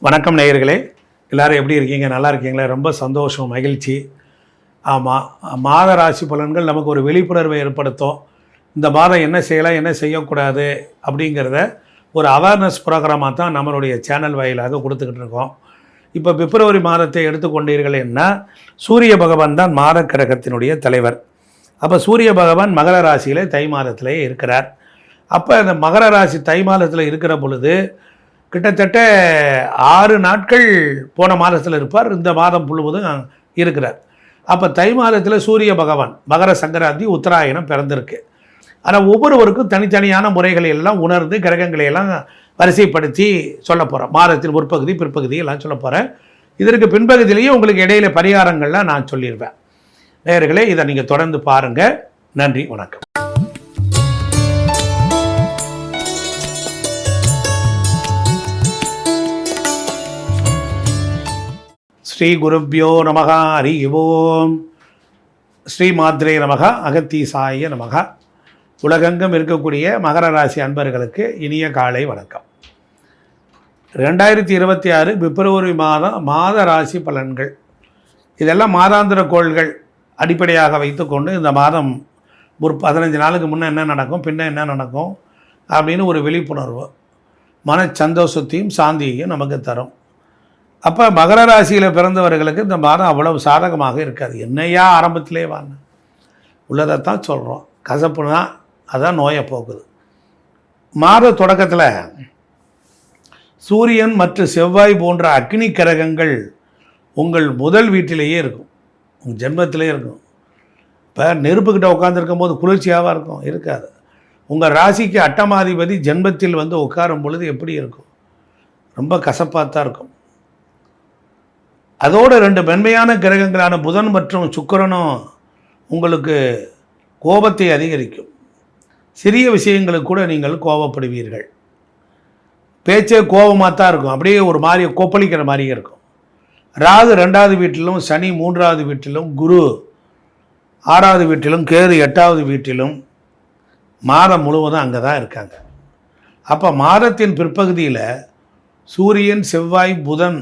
வணக்கம் நேயர்களே, எல்லோரும் எப்படி இருக்கீங்க? நல்லா இருக்கீங்களா? ரொம்ப சந்தோஷம், மகிழ்ச்சி. ஆமாம், மாத ராசி பலன்கள் நமக்கு ஒரு விழிப்புணர்வை ஏற்படுத்தும். இந்த மாதம் என்ன செய்யலாம், என்ன செய்யக்கூடாது அப்படிங்கிறத ஒரு அவேர்னஸ் ப்ரோக்ராமாக தான் நம்மளுடைய சேனல் வாயிலாக கொடுத்துக்கிட்டு இருக்கோம். இப்போ பிப்ரவரி மாதத்தை எடுத்துக்கொண்டீர்கள் என்ன, சூரிய பகவான் தான் மாத கிரகத்தினுடைய தலைவர். அப்போ சூரிய பகவான் மகர ராசியிலே தை மாதத்திலே இருக்கிறார். அப்போ அந்த மகர ராசி தை மாதத்தில் இருக்கிற பொழுது கிட்டத்தட்ட 6 நாட்கள் போன மாதத்தில் இருப்பார், இந்த மாதம் முழுவதும் இருக்கிறார். அப்போ தை மாதத்தில் சூரிய பகவான் மகர சங்கராந்தி உத்தராயணம் பிறந்திருக்கு. ஆனால் ஒவ்வொருவருக்கும் தனித்தனியான முறைகளை எல்லாம் உணர்ந்து கிரகங்களை எல்லாம் வரிசைப்படுத்தி சொல்ல போகிறேன். மாதத்தின் முற்பகுதி பிற்பகுதி எல்லாம் சொல்ல போகிறேன். இதற்கு பின்பகுதியிலேயே உங்களுக்கு இடையில பரிகாரங்கள்லாம் நான் சொல்லிடுவேன். நேயர்களே, இதை நீங்கள் தொடர்ந்து பாருங்கள். நன்றி, வணக்கம். ஸ்ரீ குருப்யோ நமக. ஹரி ஓம். ஸ்ரீ மாத்ரே நமக. அகத்தீசாய நமக. உலகெங்கும் இருக்கக்கூடிய மகர ராசி அன்பர்களுக்கு இனிய காலை வணக்கம். 2026 பிப்ரவரி மாத ராசி பலன்கள். இதெல்லாம் மாதாந்திர கோள்கள் அடிப்படையாக வைத்துக்கொண்டு இந்த மாதம் ஒரு 15 நாளுக்கு முன்னே என்ன நடக்கும், பின்ன என்ன நடக்கும் அப்படின்னு ஒரு விழிப்புணர்வு, மன சந்தோஷத்தையும் சாந்தியையும் நமக்கு தரும். அப்போ மகர ராசியில் பிறந்தவர்களுக்கு இந்த மாதம் அவ்வளவு சாதகமாக இருக்காது. என்னையா ஆரம்பத்திலே வாங்க உள்ளதைத்தான் சொல்கிறோம். கசப்புனா அதான் நோயை போக்குது. மாத தொடக்கத்தில் சூரியன் மற்றும் செவ்வாய் போன்ற அக்னி கிரகங்கள் உங்கள் முதல் வீட்டிலேயே இருக்கும், உங்கள் ஜென்மத்திலே இருக்கும். இப்போ நெருப்புக்கிட்ட உட்காந்துருக்கும் போது குளிர்ச்சியாகவும் இருக்கும், இருக்காது. உங்கள் ராசிக்கு அட்டமாதிபதி ஜென்மத்தில் வந்து உட்காரும் பொழுது எப்படி இருக்கும்? ரொம்ப கசப்பாக தான் இருக்கும். அதோடு 2 மென்மையான கிரகங்களான புதன் மற்றும் சுக்கிரனும் உங்களுக்கு கோபத்தை அதிகரிக்கும். சிறிய விஷயங்களுக்கு கூட நீங்கள் கோபப்படுவீர்கள். பேச்சே கோபமாக தான் இருக்கும், அப்படியே ஒரு மாதிரி கொப்பளிக்கிற மாதிரியே இருக்கும். ராகு 2வது வீட்டிலும், சனி 3வது வீட்டிலும், குரு 6வது வீட்டிலும், கேது 8வது வீட்டிலும் மாதம் முழுவதும் அங்கே தான் இருக்காங்க. அப்போ மாதத்தின் பிற்பகுதியில் சூரியன், செவ்வாய், புதன்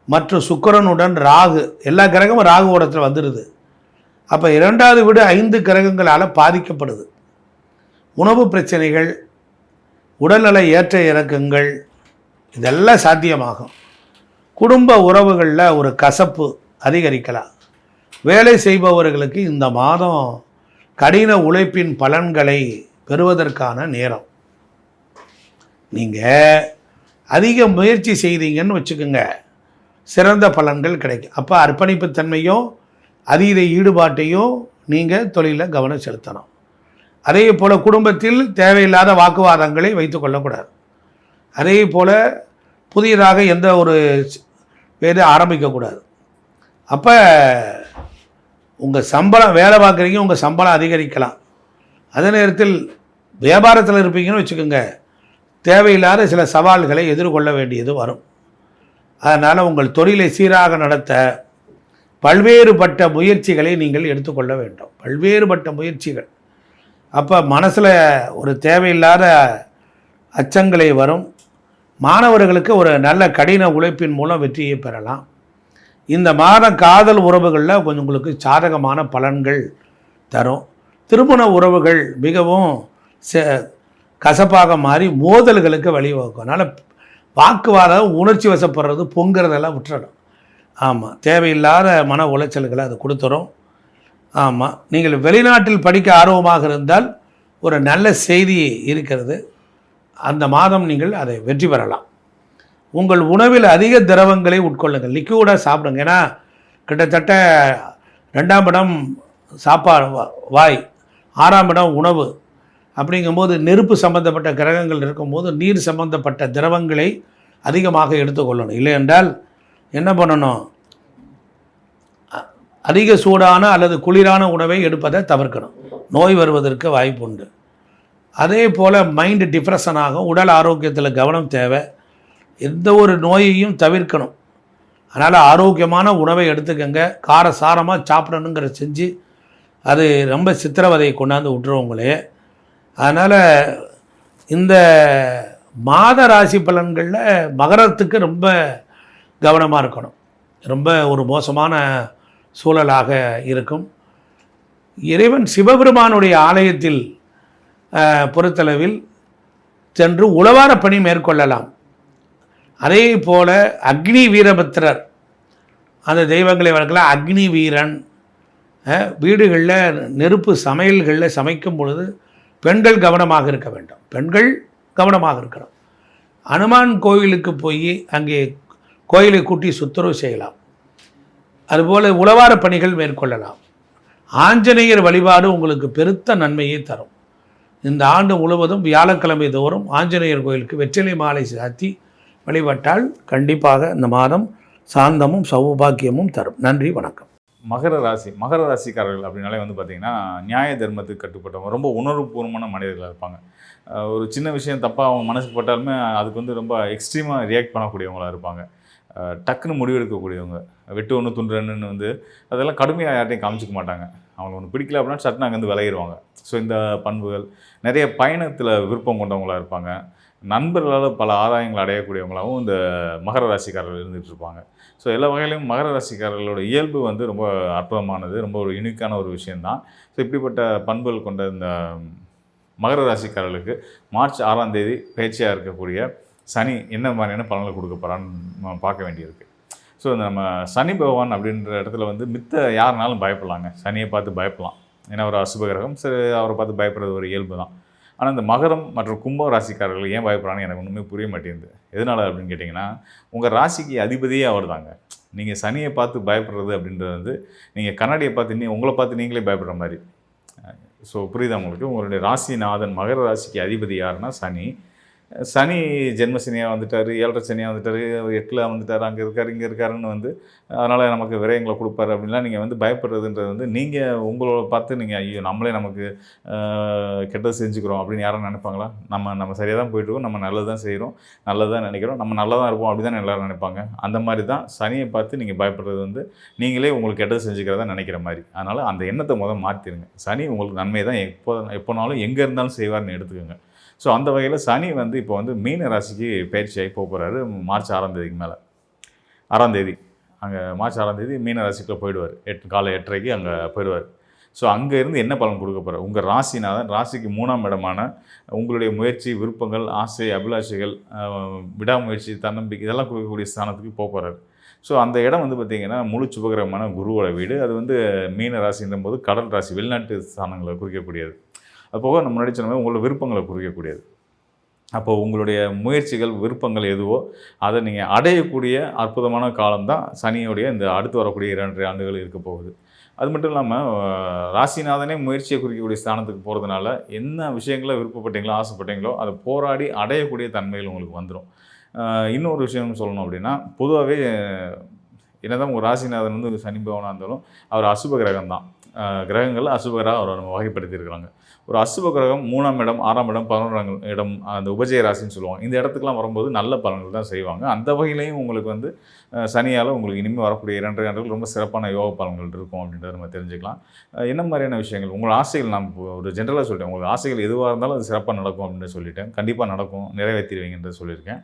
மற்றும் சுக்கிரனுடன் ராகு, எல்லா கிரகமும் ராகு ஓடத்தில் வந்துடுது. அப்போ 2வது வீடு 5 கிரகங்களால் பாதிக்கப்படுது. உணவு பிரச்சனைகள், உடல்நல ஏற்ற இறக்கங்கள் இதெல்லாம் சாத்தியமாகும். குடும்ப உறவுகளில் ஒரு கசப்பு அதிகரிக்கலாம். வேலை செய்பவர்களுக்கு இந்த மாதம் கடின உழைப்பின் பலன்களை பெறுவதற்கான நேரம். நீங்கள் அதிக முயற்சி செய்தீங்கன்னு வச்சுக்கோங்க, சிறந்த பலன்கள் கிடைக்கும். அப்போ அர்ப்பணிப்புத்தன்மையும் அதீத ஈடுபாட்டையும் நீங்கள் தொழிலில் கவனம் செலுத்தணும். அதே போல் குடும்பத்தில் தேவையில்லாத வாக்குவாதங்களை வைத்து கொள்ளக்கூடாது. அதே போல் புதியதாக எந்த ஒரு வேலை ஆரம்பிக்கக்கூடாது. அப்போ உங்கள் சம்பளம், வேலை பார்க்குறீங்க, உங்கள் சம்பளம் அதிகரிக்கலாம். அதே நேரத்தில் வியாபாரத்தில் இருப்பீங்கன்னு வச்சுக்கோங்க, தேவையில்லாத சில சவால்களை எதிர்கொள்ள வேண்டியது வரும். அதனால் உங்கள் தொழிலை சீராக நடத்த பல்வேறுபட்ட முயற்சிகளை நீங்கள் எடுத்துக்கொள்ள வேண்டும். பல்வேறுபட்ட முயற்சிகள். அப்போ மனசில் ஒரு தேவையில்லாத அச்சங்களை வரும். மாணவர்களுக்கு ஒரு நல்ல கடின உழைப்பின் மூலம் வெற்றியை பெறலாம். இந்த மாதம் காதல் உறவுகளில் கொஞ்சம் உங்களுக்கு சாதகமான பலன்கள் தரும். திருமண உறவுகள் மிகவும் கசப்பாக மாறி மோதல்களுக்கு வழிவகுக்கும். அதனால் வாக்குவாதம், உணர்ச்சி வசப்படுறது, பொங்குறதெல்லாம் விட்டுறணும். ஆமாம், தேவையில்லாத மன உளைச்சல்களை அது கொடுத்துரும். ஆமாம், நீங்கள் வெளிநாட்டில் படிக்க ஆர்வமாக இருந்தால் ஒரு நல்ல செய்தி இருக்கிறது. அந்த மாதம் நீங்கள் அதை வெற்றி பெறலாம். உங்கள் உணவில் அதிக திரவங்களை உட்கொள்ளுங்கள், லிக்யூடாக சாப்பிடுங்க. ஏன்னா கிட்டத்தட்ட 2ஆம் இடம் சாப்பாடு, வாய், 6ஆம் இடம் உணவு. அப்படிங்கும்போது நெருப்பு சம்பந்தப்பட்ட கிரகங்கள் இருக்கும்போது நீர் சம்பந்தப்பட்ட திரவங்களை அதிகமாக எடுத்துக்கொள்ளணும். இல்லை என்றால் என்ன பண்ணணும், அதிக சூடான அல்லது குளிரான உணவை எடுப்பதை தவிர்க்கணும். நோய் வருவதற்கு வாய்ப்பு உண்டு. அதே போல் மைண்டு டிப்ரெஷன் ஆகும். உடல் ஆரோக்கியத்தில் கவனம் தேவை. எந்த ஒரு நோயையும் தவிர்க்கணும். அதனால் ஆரோக்கியமான உணவை எடுத்துக்கங்க. காரசாரமாக சாப்பிடணுங்கிற செஞ்சு அது ரொம்ப சித்திரவதையை கொண்டாந்து விட்டுருவோங்களே. அதனால் இந்த மாத ராசி பலன்களில் மகரத்துக்கு ரொம்ப கவனமாக இருக்கணும். ரொம்ப ஒரு மோசமான சூழலாக இருக்கும். இறைவன் சிவபெருமானுடைய ஆலயத்தில் பொறுத்தளவில் சென்று உழவார பணி மேற்கொள்ளலாம். அதே போல் அக்னி வீரபத்திரர் அந்த தெய்வங்களை வளர்க்கலாம். அக்னி வீரன் வீடுகளில் நெருப்பு சமையல்களில் சமைக்கும் பொழுது பெண்கள் கவனமாக இருக்க வேண்டும். பெண்கள் கவனமாக இருக்கணும். அனுமான் கோயிலுக்கு போய் அங்கே கோயிலை கூட்டி சுத்தரவு செய்யலாம். அதுபோல் உழவார பணிகள் மேற்கொள்ளலாம். ஆஞ்சநேயர் வழிபாடு உங்களுக்கு பெருத்த நன்மையை தரும். இந்த ஆண்டு முழுவதும் வியாழக்கிழமை தோறும் ஆஞ்சநேயர் கோயிலுக்கு வெற்றிலை மாலை சாத்தி வழிபட்டால் கண்டிப்பாக இந்த மாதம் சாந்தமும் சௌபாக்கியமும் தரும். நன்றி, வணக்கம். மகர ராசிக்காரர்கள் அப்படின்னாலே வந்து பார்த்திங்கன்னா நியாய தர்மத்துக்கு கட்டுப்பட்டவங்க, ரொம்ப உணர்வுபூர்வமான மனிதர்களாக இருப்பாங்க. ஒரு சின்ன விஷயம் தப்பாக அவங்க மனசுக்கு பட்டாலுமே அதுக்கு வந்து ரொம்ப எக்ஸ்ட்ரீமாக ரியாக்ட் பண்ணக்கூடியவங்களாக இருப்பாங்க. டக்குன்னு முடிவெடுக்கக்கூடியவங்க, வெட்டு ஒன்று துண்டுறன்னு வந்து அதெல்லாம் கடுமையாக யார்ட்டையும் காமிச்சிக்க மாட்டாங்க. அவங்களுக்கு ஒன்று பிடிக்கல அப்படின்னா சட்டுன்னு அங்கேருந்து விளையிடுவாங்க. ஸோ இந்த பண்புகள் நிறைய பயணத்தில் விருப்பம் கொண்டவங்களாக இருப்பாங்க. நண்பர்களால் பல ஆதாயங்கள் அடையக்கூடியவங்களாகவும் இந்த மகர ராசிக்காரர்கள் இருந்துகிட்டு இருப்பாங்க. ஸோ எல்லா வகையிலையும் மகர ராசிக்காரர்களோட இயல்பு வந்து ரொம்ப அற்புதமானது, ரொம்ப ஒரு யூனிக்கான ஒரு விஷயந்தான். ஸோ இப்படிப்பட்ட பண்புகள் கொண்ட இந்த மகர ராசிக்காரர்களுக்கு மார்ச் 6ஆம் தேதி பயிற்சியாக இருக்கக்கூடிய சனி என்ன மாதிரியான பலன்களை கொடுக்க போகிறான்னு நம்ம பார்க்க வேண்டியிருக்கு. ஸோ நம்ம சனி பகவான் அப்படின்ற இடத்துல வந்து மித்த யாருனாலும் பயப்படலாங்க. சனியை பார்த்து பயப்படலாம், ஏன்னா ஒரு அசுபகிரகம். சரி, அவரை பார்த்து பயப்படுறது ஒரு இயல்பு தான். ஆனால் இந்த மகரம் மற்றும் கும்ப ராசிக்காரர்கள் ஏன் பயப்படுறான்னு எனக்கு ஒன்றுமே புரிய மாட்டேங்குது. எதனால் அப்படின்னு கேட்டிங்கன்னா, உங்கள் ராசிக்கு அதிபதியே அவர் தாங்க. நீங்கள் சனியை பார்த்து பயப்படுறது அப்படின்றது வந்து நீங்கள் கண்ணாடியை பார்த்து உங்களை பார்த்து நீங்களே பயப்படுற மாதிரி. ஸோ புரியுதா உங்களுக்கு? உங்களுடைய ராசிநாதன் மகர ராசிக்கு அதிபதி யாருன்னா சனி. சனி ஜென்மசனியாக வந்துட்டார், 7.5 சனியாக வந்துட்டார், 8ல் வந்துட்டார், அங்கே இருக்கார், இங்கே இருக்காருன்னு வந்து அதனால் நமக்கு விரயங்களை கொடுப்பாரு அப்படின்லாம் நீங்கள் வந்து பயப்படுறதுன்றது வந்து நீங்கள் உங்களோட பார்த்து நீங்கள் ஐயோ நம்மளே நமக்கு கெட்டது செஞ்சுக்கிறோம் அப்படின்னு யாரும் நினைப்பாங்களா? நம்ம சரியாக தான் போயிட்டுருக்கோம், நம்ம நல்லது தான் செய்கிறோம், நல்லது தான் நினைக்கிறோம், நம்ம நல்லா தான் இருப்போம் அப்படி தான் எல்லோரும் நினைப்பாங்க. அந்த மாதிரி தான் சனியை பார்த்து நீங்கள் பயப்படுறது வந்து நீங்களே உங்களுக்கு கெட்டது செஞ்சுக்கிறதா நினைக்கிற மாதிரி. அதனால் அந்த எண்ணத்தை மாற்றிடுங்க. சனி உங்களுக்கு நன்மை தான் எப்போனாலும் எங்கே இருந்தாலும் செய்வார்னு எடுத்துக்கோங்க. ஸோ அந்த வகையில் சனி வந்து இப்போ வந்து மீன ராசிக்கு பயிற்சியாகி போகிறாரு மார்ச் 6ஆம் தேதிக்கு மேலே. 6ஆம் தேதி அங்கே மார்ச் 6ஆம் தேதி மீன ராசிக்குள்ளே போயிடுவார். காலை 8:30க்கு அங்கே போயிடுவார். ஸோ அங்கேருந்து என்ன பலன் கொடுக்க போகிறார்? உங்கள் ராசிநாதன் ராசிக்கு 3ஆம் இடமான உங்களுடைய முயற்சி, விருப்பங்கள், ஆசை, அபிலாஷைகள், விடாமுயற்சி, தன்னம்பிக்கை இதெல்லாம் கொடுக்கக்கூடிய ஸ்தானத்துக்கு போகிறார். ஸோ அந்த இடம் வந்து பார்த்திங்கன்னா முழு சுபகிரகமான குருவோட வீடு. அது வந்து மீன ராசின்ற போது கடல் ராசி, வெளிநாட்டு ஸ்தானங்களை குறிக்கக்கூடியது. அதுபோக நம்ம முன்னாடி சொன்ன மாதிரி உங்களோட விருப்பங்களை குறிக்கக்கூடியது. அப்போது உங்களுடைய முயற்சிகள், விருப்பங்கள் எதுவோ அதை நீங்கள் அடையக்கூடிய அற்புதமான காலம்தான் சனியோடைய இந்த அடுத்து வரக்கூடிய 2.5 ஆண்டுகள் இருக்க போகுது. அது மட்டும் இல்லாமல் ராசிநாதனே முயற்சியை குறிக்கக்கூடிய ஸ்தானத்துக்கு போகிறதுனால என்ன விஷயங்களை விருப்பப்பட்டீங்களோ, ஆசைப்பட்டீங்களோ அதை போராடி அடையக்கூடிய தன்மைகள் உங்களுக்கு வந்துடும். இன்னொரு விஷயம் சொல்லணும் அப்படின்னா, பொதுவாகவே என்னதான் உங்கள் ராசிநாதன் வந்து சனி பகவானாக இருந்தாலும் அவர் அசுப கிரகம் தான். கிரகங்களில் அசுபராக அவரை நம்ம வகைப்படுத்தியிருக்கிறாங்க. ஒரு அசுப கிரகம் 3ஆம் இடம், 6ஆம் இடம், 11ஆம் இடம், அந்த உபஜய ராசின்னு சொல்லுவாங்க. இந்த இடத்துக்குலாம் வரும்போது நல்ல பலன்கள் தான் செய்வாங்க. அந்த வகையிலையும் உங்களுக்கு வந்து சனியால் உங்களுக்கு இனிமேல் வரக்கூடிய 2.5 ஆண்டுகள் ரொம்ப சிறப்பான யோக பலன்கள் இருக்கும் அப்படின்றத நம்ம தெரிஞ்சுக்கலாம். என்ன மாதிரியான விஷயங்கள் உங்கள் ஆசைகள், நான் ஒரு ஜென்ரலாக சொல்லிட்டேன், உங்களுக்கு ஆசைகள் எதுவாக இருந்தாலும் அது சிறப்பாக நடக்கும் அப்படின்னு சொல்லிட்டேன். கண்டிப்பாக நடக்கும், நிறைவேற்றிடுவீங்கன்றது சொல்லியிருக்கேன்.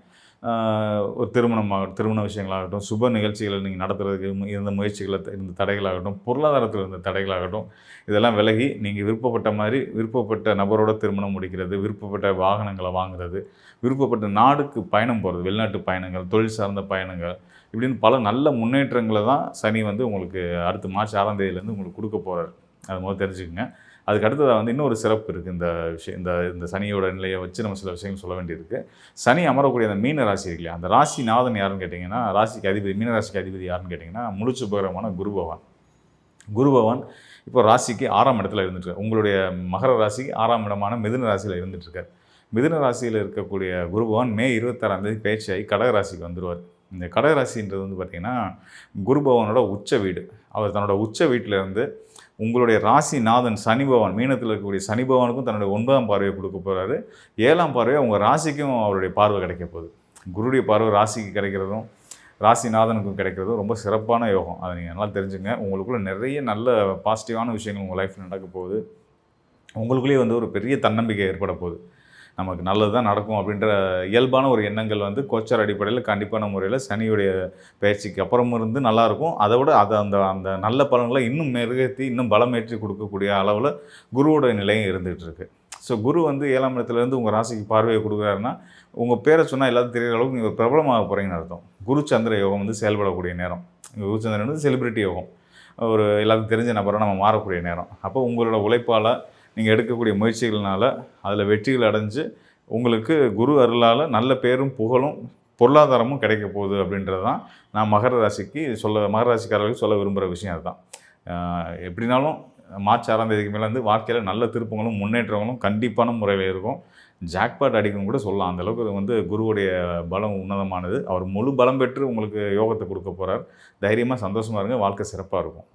ஒரு திருமண விஷயங்களாகட்டும், சுப நிகழ்ச்சிகளை நீங்கள் நடத்துறதுக்கு இருந்த முயற்சிகளை, இருந்த தடைகளாகட்டும், பொருளாதாரத்தில் இருந்த தடைகளாகட்டும், இதெல்லாம் விலகி நீங்கள் விருப்பப்பட்ட மாதிரி விருப்பப்பட்ட நபரோட திருமணம் முடிக்கிறது, விருப்பப்பட்ட வாகனங்களை வாங்குறது, விருப்பப்பட்ட நாடுக்கு பயணம் போகிறது, வெளிநாட்டு பயணங்கள், தொழில் சார்ந்த பயணங்கள், இப்படின்னு பல நல்ல முன்னேற்றங்களை தான் சனி வந்து உங்களுக்கு அடுத்து மார்ச் 6ஆம் தேதியிலேருந்து உங்களுக்கு கொடுக்க போகிறார். அது முதல்ல தெரிஞ்சுக்கோங்க. அதுக்கு அடுத்ததாக வந்து இன்னொரு சிறப்பு இருக்குது. இந்த விஷயம் இந்த சனியோட நிலையை வச்சு நம்ம சில விஷயங்கள் சொல்ல வேண்டியிருக்கு. சனி அமரக்கூடிய அந்த மீன ராசி இருக்கு இல்லையா, அந்த ராசிநாதன் யாருன்னு கேட்டிங்கன்னா, ராசிக்கு அதிபதி, மீன ராசிக்கு அதிபதி யாருன்னு கேட்டிங்கன்னா, முழு சுபகிரகமான குரு பகவான். குரு பகவான் இப்போ ராசிக்கு 6ஆம் இடத்துல இருந்துட்டுருக்கார். உங்களுடைய மகர ராசிக்கு 6ஆம் இடமான மிதுன ராசியில் இருந்துகிட்ருக்கார். மிதுன ராசியில் இருக்கக்கூடிய குரு பகவான் மே 26ஆம் தேதி பயிற்சியாகி கடக ராசிக்கு வந்துடுவார். இந்த கடக ராசின்றது வந்து பார்த்திங்கன்னா குரு பகவானோட உச்ச வீடு. அவர் தன்னோட உச்ச வீட்டிலேருந்து உங்களுடைய ராசிநாதன் சனி பகவான், மீனத்தில் இருக்கக்கூடிய சனி பகவானுக்கும் தன்னுடைய 9ஆம் பார்வையை கொடுக்க போகிறாரு. 7ஆம் பார்வையை உங்கள் ராசிக்கும் அவருடைய பார்வை கிடைக்க போகுது. குருடைய பார்வை ராசிக்கு கிடைக்கிறதும் ராசிநாதனுக்கும் கிடைக்கிறதும் ரொம்ப சிறப்பான யோகம். அதை நீங்கள் நல்லா தெரிஞ்சுங்க. உங்களுக்குள்ளே நிறைய நல்ல பாசிட்டிவான விஷயங்கள் உங்கள் லைஃப்பில் நடக்க போகுது. உங்களுக்குள்ளேயே வந்து ஒரு பெரிய தன்னம்பிக்கை ஏற்பட போகுது. நமக்கு நல்லது தான் நடக்கும் அப்படின்ற இயல்பான ஒரு எண்ணங்கள் வந்து கோச்சார் அடிப்படையில் கண்டிப்பான முறையில் சனியுடைய பயிற்சிக்கு அப்புறம் இருந்து நல்லாயிருக்கும். அதை விட அதை அந்த அந்த நல்ல பலன்களை இன்னும் மெருகேற்றி இன்னும் பலமேற்றி கொடுக்கக்கூடிய அளவில் குருவோட நிலையும் இருந்துகிட்டு இருக்கு. ஸோ குரு வந்து 7ஆம் இடத்துலேருந்து உங்கள் ராசிக்கு பார்வையை கொடுக்குறாருன்னா உங்கள் பேரை சொன்னால் எல்லாத்தையும் தெரிகிற அளவுக்கு நீங்கள் பிரபலமாக போகிறீங்கன்னு அர்த்தம். குரு சந்திர யோகம் வந்து செயல்படக்கூடிய நேரம். குரு சந்திரன் வந்து செலிபிரிட்டி யோகம், ஒரு எல்லாத்துக்கும் தெரிஞ்ச நபராக நம்ம மாறக்கூடிய நேரம். அப்போ உங்களோட உழைப்பால் நீங்கள் எடுக்கக்கூடிய முயற்சிகள்னால அதில் வெற்றிகள் அடைஞ்சு உங்களுக்கு குரு அருளால் நல்ல பேரும் புகழும் பொருளாதாரமும் கிடைக்க போகுது அப்படின்றது தான் நான் மகர ராசிக்காரர்களுக்கு சொல்ல விரும்புகிற விஷயம் அதுதான். எப்படினாலும் மார்ச் 6ஆம் தேதிக்கு மேலே வந்து வாழ்க்கையில் நல்ல திருப்பங்களும் முன்னேற்றங்களும் கண்டிப்பான முறையில் இருக்கும். ஜாக்பாட் அடிக்கணும் கூட சொல்லலாம். அந்தளவுக்கு வந்து குருவுடைய பலம் உன்னதமானது. அவர் முழு பலம் பெற்று உங்களுக்கு யோகத்தை கொடுக்க போகிறார். தைரியமாக சந்தோஷமாக இருங்க, வாழ்க்கை சிறப்பாக இருக்கும்.